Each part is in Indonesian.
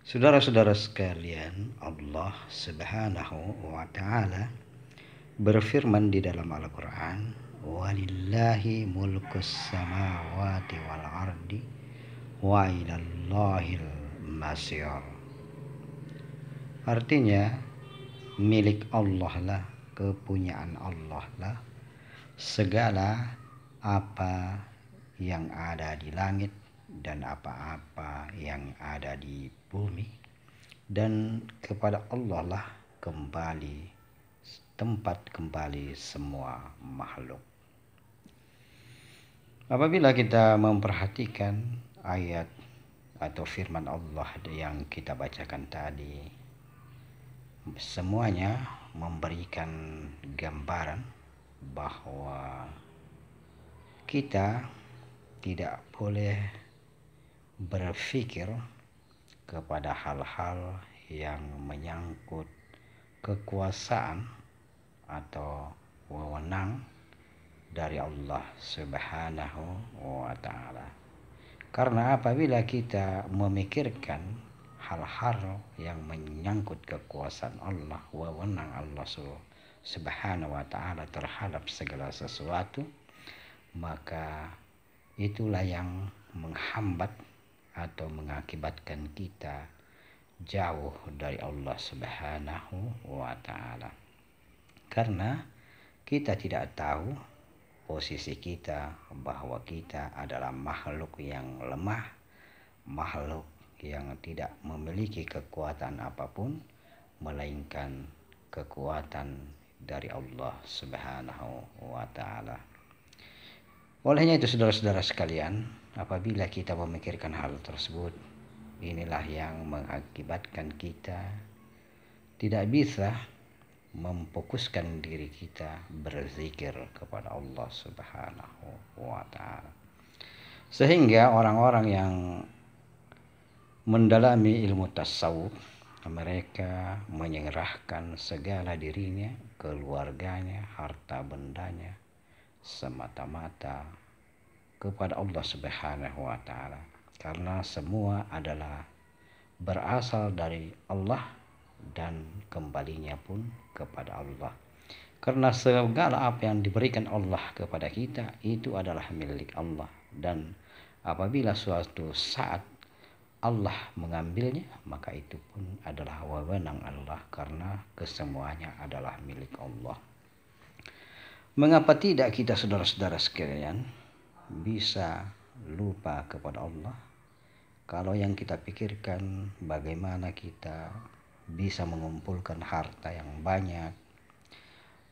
Saudara-saudara sekalian, Allah Subhanahu wa taala berfirman di dalam Al-Qur'an, "Walillahi mulkus samawati wal ardi wa ilallahil masyar." Artinya, milik Allah lah, kepunyaan Allah lah segala apa yang ada di langit dan apa-apa yang ada di bumi, dan kepada Allah lah tempat kembali semua makhluk. Apabila kita memperhatikan ayat atau firman Allah yang kita bacakan tadi, semuanya memberikan gambaran bahwa kita tidak boleh berpikir kepada hal-hal yang menyangkut kekuasaan atau wewenang dari Allah Subhanahu wa taala. Karena apabila kita memikirkan hal-hal yang menyangkut kekuasaan Allah, wewenang Allah Subhanahu wa taala terhadap segala sesuatu, maka itulah yang menghambat atau mengakibatkan kita jauh dari Allah Subhanahu wa taala. Karena kita tidak tahu posisi kita, bahwa kita adalah makhluk yang lemah, makhluk yang tidak memiliki kekuatan apapun melainkan kekuatan dari Allah Subhanahu wa taala. Olehnya itu, saudara-saudara sekalian, apabila kita memikirkan hal tersebut, inilah yang mengakibatkan kita tidak bisa memfokuskan diri kita berzikir kepada Allah Subhanahu wa taala. Sehingga orang-orang yang mendalami ilmu tasawuf, mereka menyerahkan segala dirinya, keluarganya, harta bendanya semata-mata kepada Allah Subhanahu wa taala, karena semua adalah berasal dari Allah dan kembalinya pun kepada Allah. Karena segala apa yang diberikan Allah kepada kita itu adalah milik Allah, dan apabila suatu saat Allah mengambilnya, maka itu pun adalah wewenang Allah, karena kesemuanya adalah milik Allah. Mengapa tidak kita, saudara-saudara sekalian, bisa lupa kepada Allah? Kalau yang kita pikirkan bagaimana kita bisa mengumpulkan harta yang banyak,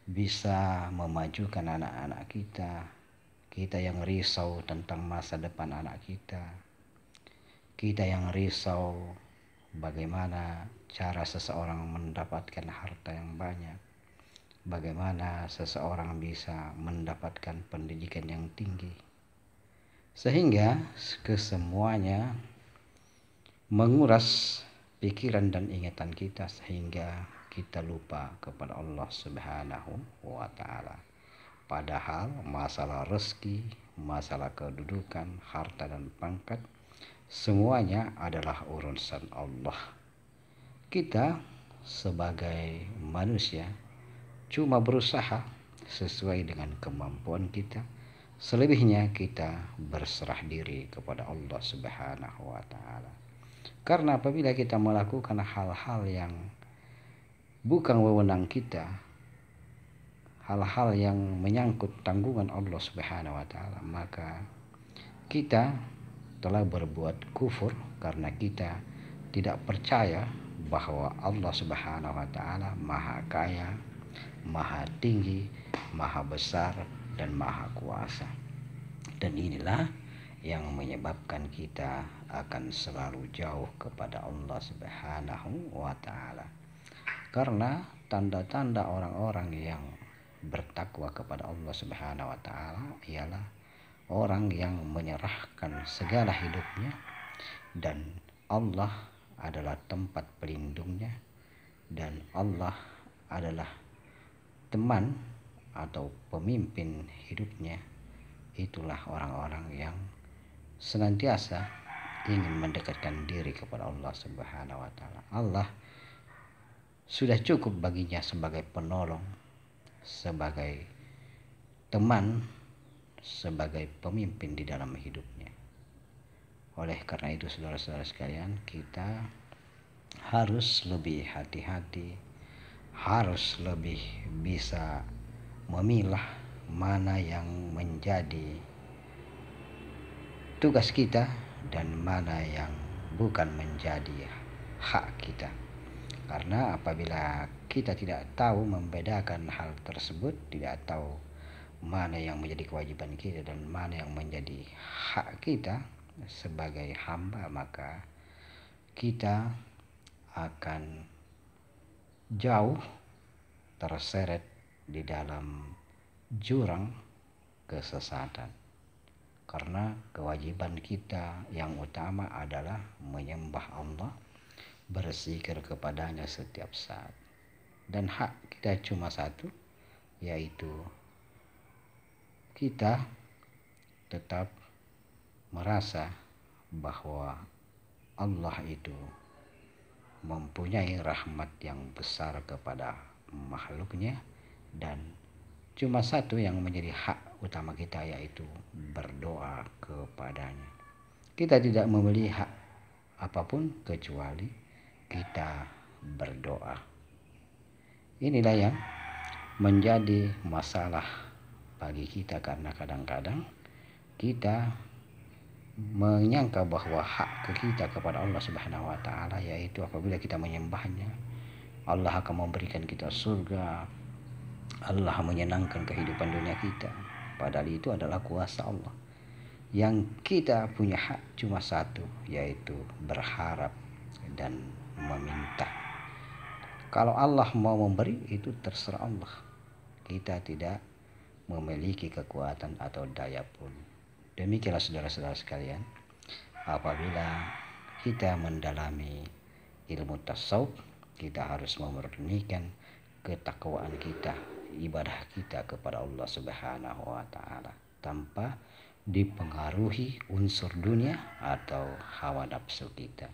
bisa memajukan anak-anak kita, kita yang risau tentang masa depan anak kita, kita yang risau bagaimana cara seseorang mendapatkan harta yang banyak, bagaimana seseorang bisa mendapatkan pendidikan yang tinggi, sehingga kesemuanya menguras pikiran dan ingatan kita sehingga kita lupa kepada Allah Subhanahu wa taala. Padahal masalah rezeki, masalah kedudukan, harta dan pangkat, semuanya adalah urusan Allah. Kita sebagai manusia cuma berusaha sesuai dengan kemampuan kita. Selebihnya kita berserah diri kepada Allah Subhanahu wa taala. Karena apabila kita melakukan hal-hal yang bukan wewenang kita, hal-hal yang menyangkut tanggungan Allah Subhanahu wa taala, maka kita telah berbuat kufur, karena kita tidak percaya bahwa Allah Subhanahu wa taala maha kaya, maha tinggi, maha besar, dan maha kuasa. Dan inilah yang menyebabkan kita akan selalu jauh kepada Allah Subhanahu wa taala. Karena tanda-tanda orang-orang yang bertakwa kepada Allah Subhanahu wa taala ialah orang yang menyerahkan segala hidupnya, dan Allah adalah tempat pelindungnya, dan Allah adalah teman atau pemimpin hidupnya. Itulah orang-orang yang senantiasa ingin mendekatkan diri kepada Allah Subhanahu wa taala. Allah sudah cukup baginya sebagai penolong, sebagai teman, sebagai pemimpin di dalam hidupnya. Oleh karena itu saudara-saudara sekalian, kita harus lebih hati-hati, harus lebih bisa memilah mana yang menjadi tugas kita dan mana yang bukan menjadi hak kita. Karena apabila kita tidak tahu membedakan hal tersebut, tidak tahu mana yang menjadi kewajiban kita dan mana yang menjadi hak kita sebagai hamba, maka kita akan jauh terseret di dalam jurang kesesatan. Karena kewajiban kita yang utama adalah menyembah Allah, berzikir kepadanya setiap saat. Dan hak kita cuma satu, yaitu kita tetap merasa bahwa Allah itu mempunyai rahmat yang besar kepada makhluknya, dan cuma satu yang menjadi hak utama kita, yaitu berdoa kepadanya. Kita tidak memiliki hak apapun kecuali kita berdoa. Inilah yang menjadi masalah bagi kita, karena kadang-kadang kita menyangka bahwa hak kita kepada Allah Subhanahu wa taala, yaitu apabila kita menyembahnya, Allah akan memberikan kita surga, Allah menyenangkan kehidupan dunia kita. Padahal itu adalah kuasa Allah. Yang kita punya hak cuma satu, yaitu berharap dan meminta. Kalau Allah mau memberi, itu terserah Allah. Kita tidak memiliki kekuatan atau daya pun. Demikianlah saudara-saudara sekalian, apabila kita mendalami ilmu tasawuf, kita harus memurnikan ketakwaan kita, ibadah kita kepada Allah Subhanahu wa taala, tanpa dipengaruhi unsur dunia atau hawa nafsu kita.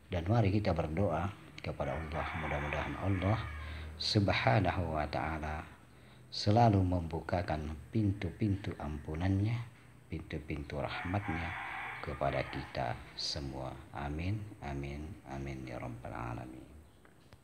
Dan mari kita berdoa kepada Allah, mudah-mudahan Allah Subhanahu wa taala selalu membukakan pintu-pintu ampunannya, pintu-pintu rahmatnya kepada kita semua. Amin, amin, amin ya rabbal alamin.